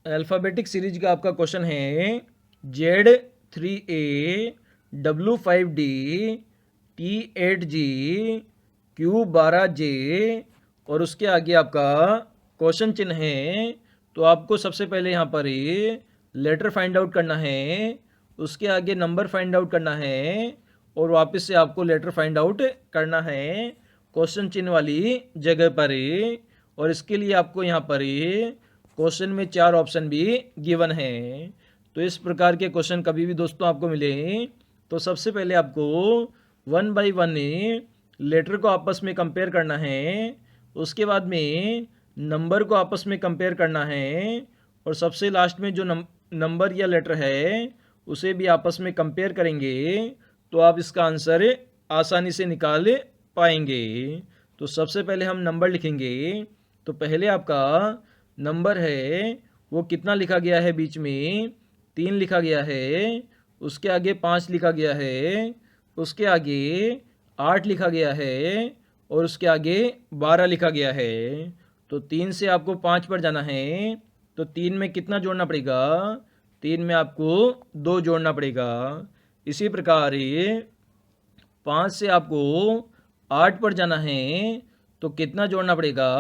Alphabetic series का आपका question है Z3A W5D T8G Q12J और उसके आगे आपका क्वेश्चन चिन्ह है। तो आपको सबसे पहले यहाँ पर ये लेटर फाइंड आउट करना है, उसके आगे नंबर फाइंड आउट करना है और वापस से आपको लेटर फाइंड आउट करना है क्वेश्चन चिन्ह वाली जगह पर। और इसके लिए आपको यहाँ पर क्वेश्चन में 4 ऑप्शन भी गिवन है। तो इस प्रकार के क्वेश्चन कभी भी दोस्तों आपको मिले तो सबसे पहले आपको 1 बाई 1 लेटर को आपस में कंपेयर करना है, उसके बाद में नंबर को आपस में कंपेयर करना है और सबसे लास्ट में जो नंबर या लेटर है उसे भी आपस में कंपेयर करेंगे तो आप इसका आंसर आसानी से निकाल पाएंगे। तो सबसे पहले हम नंबर लिखेंगे। तो पहले आपका नंबर है वो कितना लिखा गया है, बीच में 3 लिखा गया है, उसके आगे 5 लिखा गया है, उसके आगे 8 लिखा गया है और उसके आगे 12 लिखा गया है। तो 3 से आपको 5 पर जाना है। तो 3 में कितना जोड़ना पड़ेगा, 3 में आपको 2 जोड़ना पड़ेगा। इसी प्रकार 5 से आपको 8 पर जाना है तो कितना जोड़ना पड़ेगा,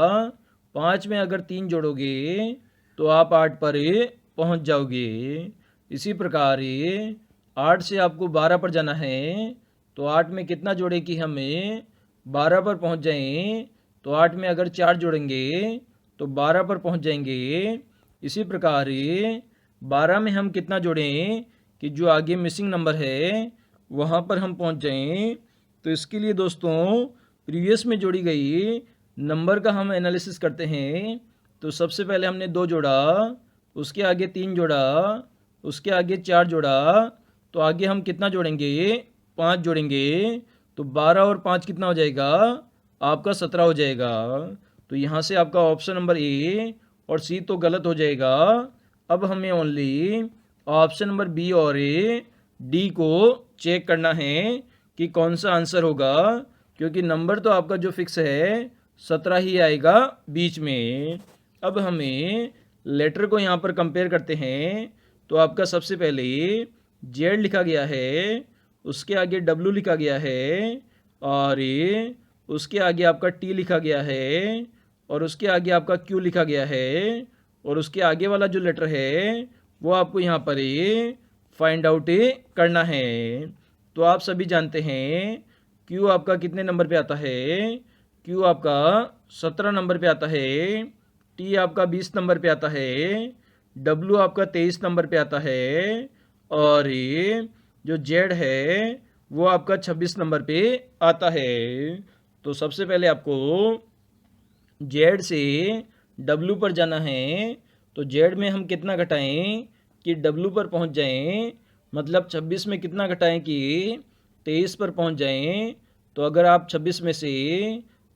5 में अगर 3 जोड़ोगे तो आप 8 पर पहुंच जाओगे। इसी प्रकार 8 से आपको 12 पर जाना है तो 8 में कितना जोड़े कि हमें 12 पर पहुंच जाएं। तो 8 में अगर 4 जोड़ेंगे तो 12 पर पहुंच जाएंगे। इसी प्रकार 12 में हम कितना जोड़ें कि जो आगे मिसिंग नंबर है वहाँ पर हम पहुँच जाएं। तो इसके लिए दोस्तों प्रीवियस में जोड़ी गई नंबर का हम एनालिसिस करते हैं। तो सबसे पहले हमने 2 जोड़ा, उसके आगे 3 जोड़ा, उसके आगे 4 जोड़ा, तो आगे हम कितना जोड़ेंगे, 5 जोड़ेंगे। तो 12 और 5 कितना हो जाएगा, आपका 17 हो जाएगा। तो यहाँ से आपका ऑप्शन नंबर ए और सी तो गलत हो जाएगा। अब हमें ओनली ऑप्शन नंबर बी और डी को चेक करना है कि कौन सा आंसर होगा, क्योंकि नंबर तो आपका जो फिक्स है 17 ही आएगा बीच में। अब हमें लेटर को यहाँ पर कंपेयर करते हैं। तो आपका सबसे पहले जेड लिखा गया है, उसके आगे डब्ल्यू लिखा गया है और उसके आगे आपका टी लिखा गया है और उसके आगे आपका क्यू लिखा गया है और उसके आगे वाला जो लेटर है वो आपको यहाँ पर फाइंड आउट करना है। तो आप सभी जानते हैं क्यू आपका कितने नंबर पे आता है, क्यू आपका 17 नंबर पे आता है, टी आपका 20 नंबर पे आता है, डब्ल्यू आपका 23 नंबर पे आता है और जो जेड है वो आपका 26 नंबर पे आता है। तो सबसे पहले आपको जेड से डब्ल्यू पर जाना है। तो जेड में हम कितना घटाएं कि डब्ल्यू पर पहुंच जाएं, मतलब 26 में कितना घटाएं कि 23 पर पहुंच जाएं। तो अगर आप 26 में से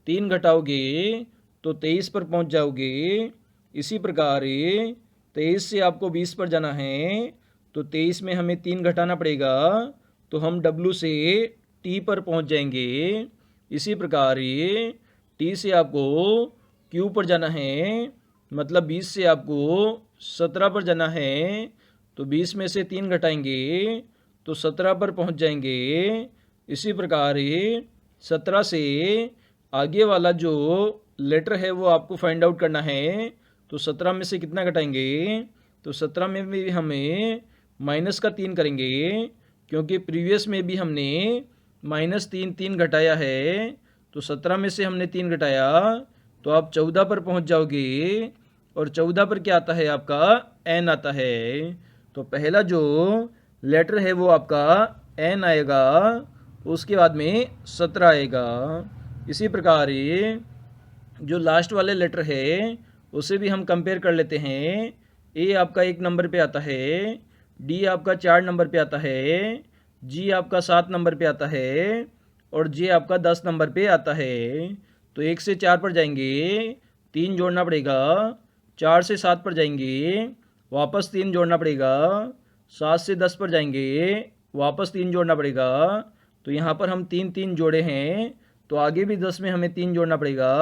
3 घटाओगे तो 23 पर पहुंच जाओगे। इसी प्रकार 23 से आपको 20 पर जाना है तो 23 में हमें 3 घटाना पड़ेगा तो हम डब्ल्यू से टी पर पहुंच जाएंगे। इसी प्रकार टी से आपको क्यू पर जाना है, मतलब 20 से आपको 17 पर जाना है तो 20 में से 3 घटाएंगे तो 17 पर पहुंच जाएंगे। इसी प्रकार 17 से आगे वाला जो लेटर है वो आपको फाइंड आउट करना है। तो 17 में से कितना घटाएंगे, तो 17 में भी हमें माइनस का 3 करेंगे, क्योंकि प्रीवियस में भी हमने -3 घटाया है। तो 17 में से हमने 3 घटाया तो आप 14 पर पहुंच जाओगे और 14 पर क्या आता है, आपका एन आता है। तो पहला जो लेटर है वो आपका एन आएगा, उसके बाद में 17 आएगा। इसी प्रकार जो लास्ट वाले लेटर है उसे भी हम कंपेयर कर लेते हैं। ए आपका 1 नंबर पे आता है, डी आपका 4 नंबर पे आता है, जी आपका 7 नंबर पे आता है और जे आपका 10 नंबर पे आता है। तो 1 से 4 पर जाएंगे, 3 जोड़ना पड़ेगा, 4 से 7 पर जाएंगे, वापस 3 जोड़ना पड़ेगा, 7 से 10 पर जाएंगे, वापस 3 जोड़ना पड़ेगा। तो यहाँ पर हम 3 जोड़े हैं तो आगे भी 10 में हमें 3 जोड़ना पड़ेगा।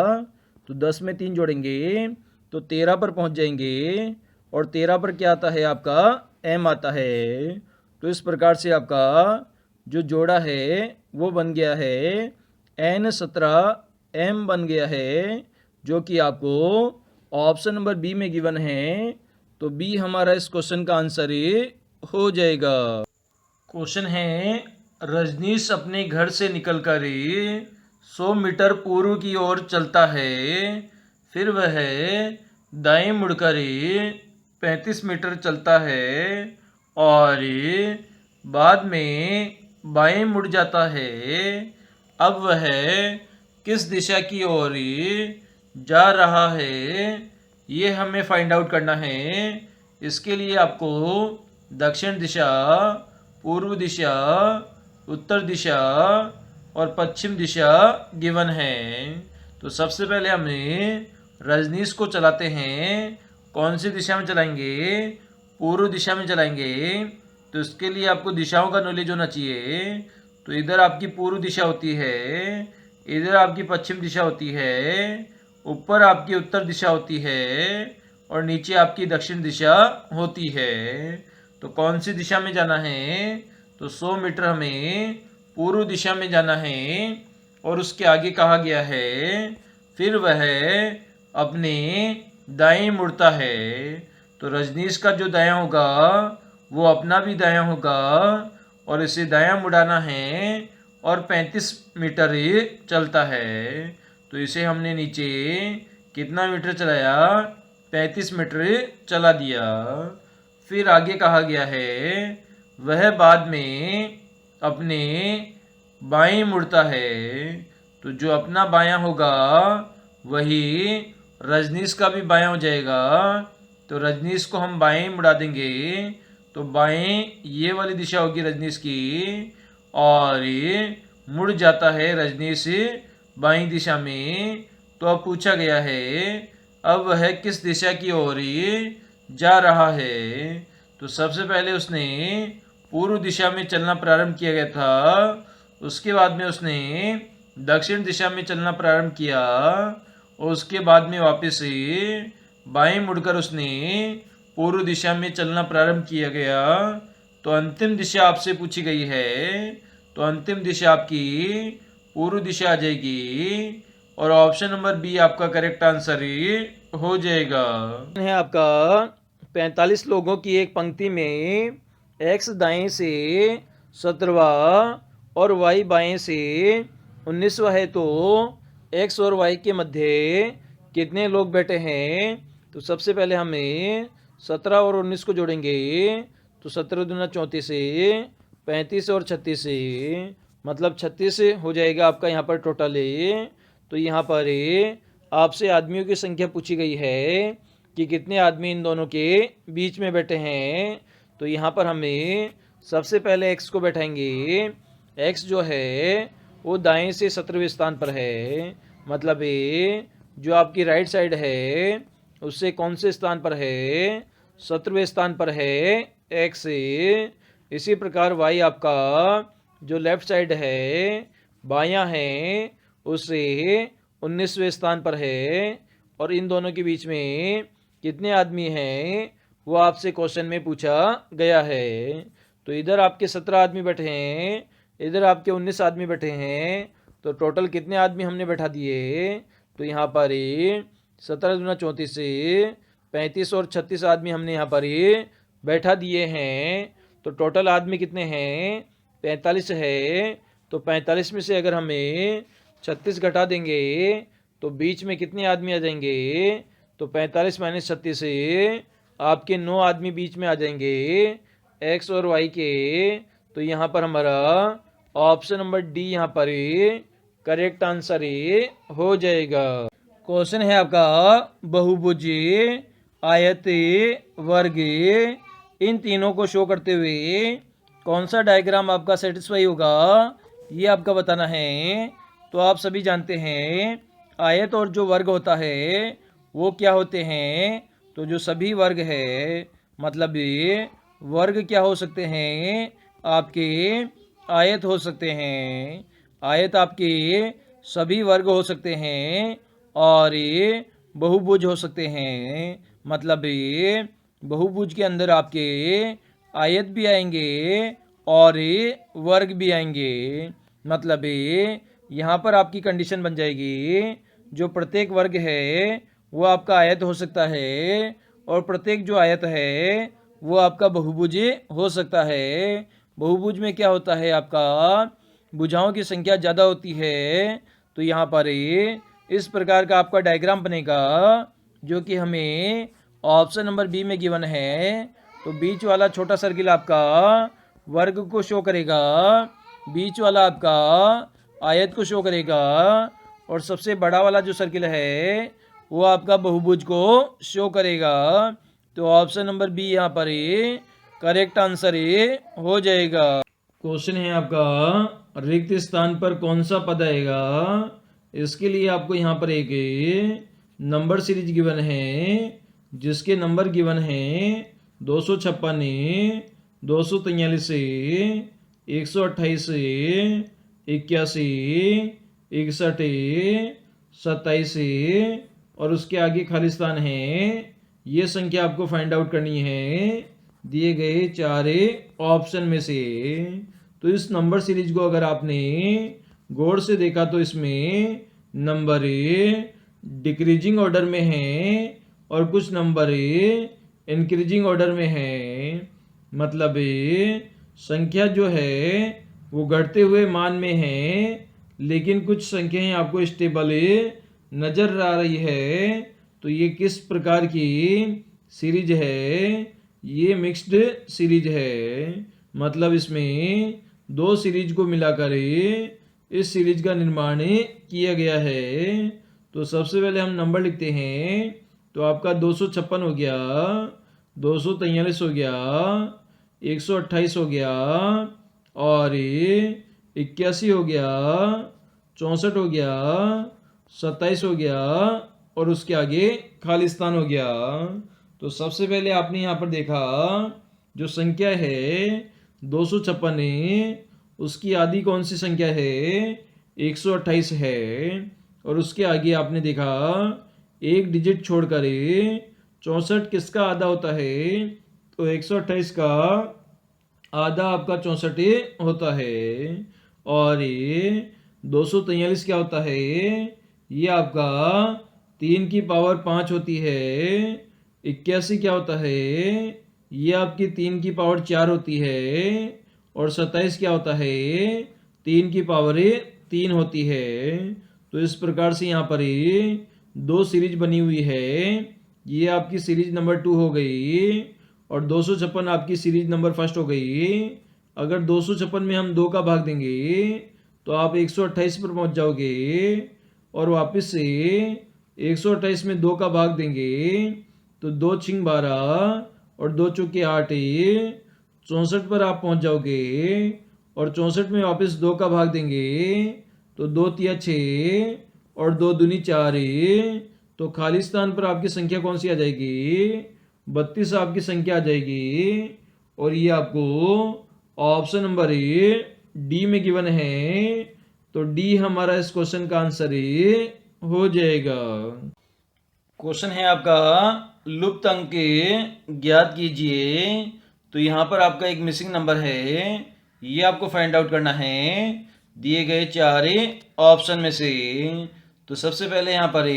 तो 10 में 3 जोड़ेंगे तो 13 पर पहुँच जाएंगे और 13 पर क्या आता है आपका m आता है। तो इस प्रकार से आपका जो जोड़ा है वो बन गया है n17 m बन गया है, जो कि आपको ऑप्शन नंबर बी में गिवन है। तो बी हमारा इस क्वेश्चन का आंसर ही हो जाएगा। क्वेश्चन है, रजनीश अपने घर से निकलकर 100 मीटर पूर्व की ओर चलता है, फिर वह दाएं मुड़कर 35 मीटर चलता है और बाद में बाएं मुड़ जाता है। अब वह किस दिशा की ओर जा रहा है, ये हमें फाइंड आउट करना है। इसके लिए आपको दक्षिण दिशा, पूर्व दिशा, उत्तर दिशा और पश्चिम दिशा गिवन है। तो सबसे पहले हमें रजनीश को चलाते हैं। कौन सी दिशा में चलाएंगे? पूर्व दिशा में चलाएंगे। तो इसके लिए आपको दिशाओं का नॉलेज होना चाहिए। तो इधर आपकी पूर्व दिशा होती है, इधर आपकी पश्चिम दिशा होती है, ऊपर आपकी उत्तर दिशा होती है और नीचे आपकी दक्षिण दिशा होती है। तो कौन सी दिशा में जाना है? तो 100 मीटर हमें पूर्व दिशा में जाना है। और उसके आगे कहा गया है, फिर वह अपने दाएं मुड़ता है। तो रजनीश का जो दायां होगा वो अपना भी दायां होगा और इसे दायां मुड़ाना है और 35 मीटर ही चलता है। तो इसे हमने नीचे कितना मीटर चलाया? 35 मीटर चला दिया। फिर आगे कहा गया है, वह बाद में अपने बाएं मुड़ता है। तो जो अपना बायां होगा वही रजनीश का भी बायां हो जाएगा। तो रजनीश को हम बाएं मुड़ा देंगे। तो बाएं ये वाली दिशा होगी रजनीश की और मुड़ जाता है रजनीश बाईं दिशा में। तो अब पूछा गया है, अब वह किस दिशा की ओर जा रहा है? तो सबसे पहले उसने पूर्व दिशा में चलना प्रारंभ किया गया था, उसके बाद में उसने दक्षिण दिशा में चलना प्रारंभ किया और उसके बाद में वापस बाएं मुड़कर उसने पूर्व दिशा में चलना प्रारंभ किया गया। तो अंतिम दिशा आपसे पूछी गई है। तो अंतिम दिशा आपकी पूर्व दिशा आ जाएगी और ऑप्शन नंबर बी आपका करेक्ट आंसर हो जाएगा। है आपका 45 लोगों की एक पंक्ति में एक्स दाएं से 17वां और वाई बाएं से 19वां है, तो एक्स और वाई के मध्य कितने लोग बैठे हैं? तो सबसे पहले हमें 17 और 19 को जोड़ेंगे। तो 17 दूना 34 से 35 और 36 से मतलब 36 हो जाएगा आपका यहाँ पर टोटल। तो यहाँ पर आपसे आदमियों की संख्या पूछी गई है कि कितने आदमी इन दोनों के बीच में बैठे हैं। तो यहाँ पर हमें सबसे पहले एक्स को बैठाएंगे। एक्स जो है वो दाएं से 17वें स्थान पर है, मतलब जो आपकी राइट साइड है उससे कौन से स्थान पर है? 17वें स्थान पर है एक्स। इसी प्रकार वाई आपका जो लेफ्ट साइड है बायां है उससे 19वें स्थान पर है। और इन दोनों के बीच में कितने आदमी हैं वो आपसे क्वेश्चन में पूछा गया है। तो इधर आपके 17 आदमी बैठे हैं, इधर आपके 19 आदमी बैठे हैं। तो टोटल कितने आदमी हमने बैठा दिए? तो यहाँ पर 17 दूना 34 से 35 और 36 आदमी हमने यहाँ पर बैठा दिए हैं। तो टोटल आदमी कितने हैं? 45 है। तो 45 में से अगर हमें 36 घटा देंगे तो बीच में कितने आदमी आ जाएंगे? तो 45 माइनस 36 से आपके 9 आदमी बीच में आ जाएंगे एक्स और वाई के। तो यहाँ पर हमारा ऑप्शन नंबर डी यहाँ पर करेक्ट आंसर हो जाएगा। क्वेश्चन है आपका, बहुभुज, आयत, वर्ग, इन तीनों को शो करते हुए कौन सा डायग्राम आपका सेटिस्फाई होगा, ये आपका बताना है। तो आप सभी जानते हैं आयत और जो वर्ग होता है वो क्या होते हैं? तो जो सभी वर्ग है, मतलब वर्ग क्या हो सकते हैं? आपके आयत हो सकते हैं। आयत आपके सभी वर्ग हो सकते हैं और बहुभुज हो सकते हैं, मतलब बहुभुज के अंदर आपके आयत भी आएंगे और वर्ग भी आएंगे। मतलब यहाँ पर आपकी कंडीशन बन जाएगी, जो प्रत्येक वर्ग है वो आपका आयत हो सकता है और प्रत्येक जो आयत है वो आपका बहुभुज हो सकता है। बहुभुज में क्या होता है, आपका भुजाओं की संख्या ज़्यादा होती है। तो यहाँ पर इस प्रकार का आपका डायग्राम बनेगा, जो कि हमें ऑप्शन नंबर बी में गिवन है। तो बीच वाला छोटा सर्किल आपका वर्ग को शो करेगा, बीच वाला आपका आयत को शो करेगा और सबसे बड़ा वाला जो सर्किल है वो आपका बहुभुज को शो करेगा। तो ऑप्शन नंबर बी यहाँ पर करेक्ट आंसर हो जाएगा। क्वेश्चन है आपका, रिक्त स्थान पर कौन सा पद आएगा। इसके लिए आपको यहाँ पर एक नंबर सीरीज गिवन है, जिसके नंबर गिवन है 256, 243, 128, 81, 61, 27 और उसके आगे खाली स्थान है। ये संख्या आपको फाइंड आउट करनी है दिए गए 4 ऑप्शन में से। तो इस नंबर सीरीज को अगर आपने गौर से देखा तो इसमें नंबर डिक्रीजिंग ऑर्डर में है और कुछ नंबर इंक्रीजिंग ऑर्डर में है। मतलब संख्या जो है वो घटते हुए मान में है, लेकिन कुछ संख्याएं आपको स्टेबल नजर आ रही है। तो ये किस प्रकार की सीरीज है, ये मिक्स्ड सीरीज है। मतलब इसमें दो सीरीज को मिलाकर इस सीरीज का निर्माण किया गया है। तो सबसे पहले हम नंबर लिखते हैं। तो आपका 256 हो गया, 243 हो गया, 128 हो गया और 81 हो गया, 64 हो गया, 27 हो गया और उसके आगे खालिस्तान हो गया। तो सबसे पहले आपने यहाँ पर देखा जो संख्या है 256, उसकी आधी कौन सी संख्या है, 128 है। और उसके आगे आपने देखा एक डिजिट छोड़कर 64 किसका आधा होता है, तो 128 का आधा आपका 64 होता है। और ये 243 क्या होता है, ये आपका 3 की पावर 5 होती है। 81 क्या होता है, ये आपकी 3 की पावर 4 होती है। और 27 क्या होता है, 3 की पावर 3 होती है। तो इस प्रकार से यहाँ पर दो सीरीज बनी हुई है। ये आपकी सीरीज नंबर 2 हो गई और 256 आपकी सीरीज नंबर 1 हो गई। अगर 256 में हम 2 का भाग देंगे तो आप 128 पर पहुंच जाओगे और वापस से 128 में 2 का भाग देंगे तो 2 छिंग 12 और 2 चौके 8, 64 पर आप पहुंच जाओगे। और 64 में वापस 2 का भाग देंगे तो 2 तिया 6 और 2 दूनी 4। तो खालिस्तान पर आपकी संख्या कौन सी आ जाएगी, 32 आपकी संख्या आ जाएगी। और ये आपको ऑप्शन नंबर डी में गिवन है। तो डी हमारा इस क्वेश्चन का आंसर हो जाएगा। क्वेश्चन है आपका, लुप्त अंक ज्ञात कीजिए। तो यहाँ पर आपका एक मिसिंग नंबर है, ये आपको फाइंड आउट करना है दिए गए 4 ऑप्शन में से। तो सबसे पहले यहाँ पर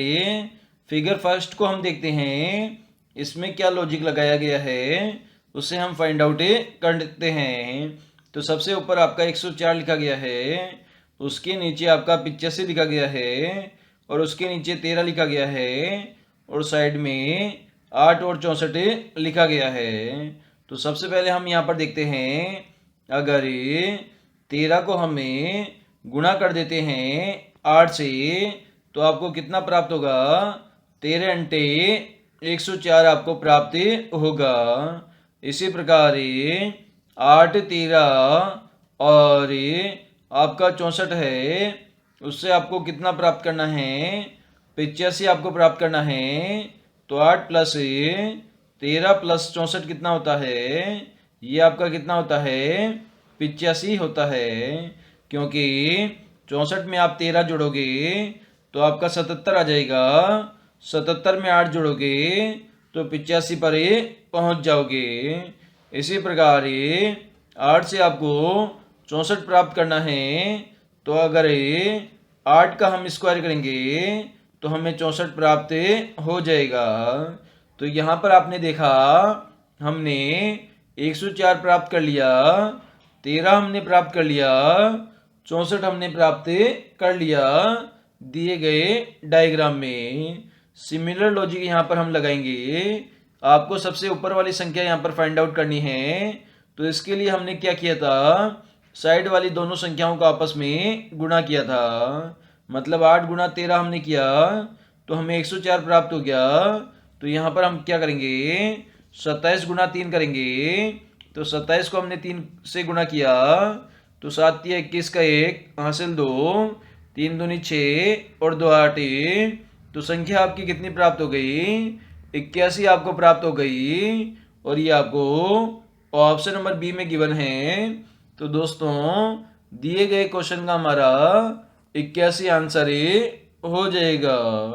फिगर फर्स्ट को हम देखते हैं, इसमें क्या लॉजिक लगाया गया है उसे हम फाइंड आउट कर देते हैं। तो सबसे ऊपर आपका 104 लिखा गया है, उसके नीचे आपका 85 लिखा गया है और उसके नीचे 13 लिखा गया है और साइड में 8 और 64 लिखा गया है। तो सबसे पहले हम यहाँ पर देखते हैं, अगर 13 को हमें गुणा कर देते हैं 8 से तो आपको कितना प्राप्त होगा, 13 अंटे 104 आपको प्राप्त होगा। इसी प्रकार 8, 13 और आपका 64 है, उससे आपको कितना प्राप्त करना है, 85 आपको प्राप्त करना है। तो 8 प्लस 13 प्लस 64 कितना होता है, ये आपका कितना होता है, 85 होता है। क्योंकि 64 में आप 13 जोड़ोगे तो आपका 77 आ जाएगा, 77 में 8 जोड़ोगे तो 85 पर पहुंच जाओगे। इसी प्रकार 8 से आपको 64 प्राप्त करना है, तो अगर 8 का हम स्क्वायर करेंगे तो हमें 64 प्राप्त हो जाएगा। तो यहाँ पर आपने देखा हमने 104 प्राप्त कर लिया, 13 हमने प्राप्त कर लिया, 64 हमने प्राप्त कर लिया दिए गए डायग्राम में। सिमिलर लॉजिक यहाँ पर हम लगाएंगे। आपको सबसे ऊपर वाली संख्या यहाँ पर फाइंड आउट करनी है। तो इसके लिए हमने क्या किया था, साइड वाली दोनों संख्याओं को आपस में गुणा किया था। मतलब 8 गुणा 13 हमने किया तो हमें 104 प्राप्त हो गया। तो यहाँ पर हम क्या करेंगे, 27 गुणा 3 करेंगे। तो 27 को हमने 3 से गुणा किया तो 7 या 21 का 1 हासिल 2, 3 दूनी 6 और 2 8। तो संख्या आपकी कितनी प्राप्त हो गई, 81 आपको प्राप्त हो गई। और ये आपको ऑप्शन नंबर बी में गिवन है। तो दोस्तों दिए गए क्वेश्चन का हमारा 81 आंसर हो जाएगा।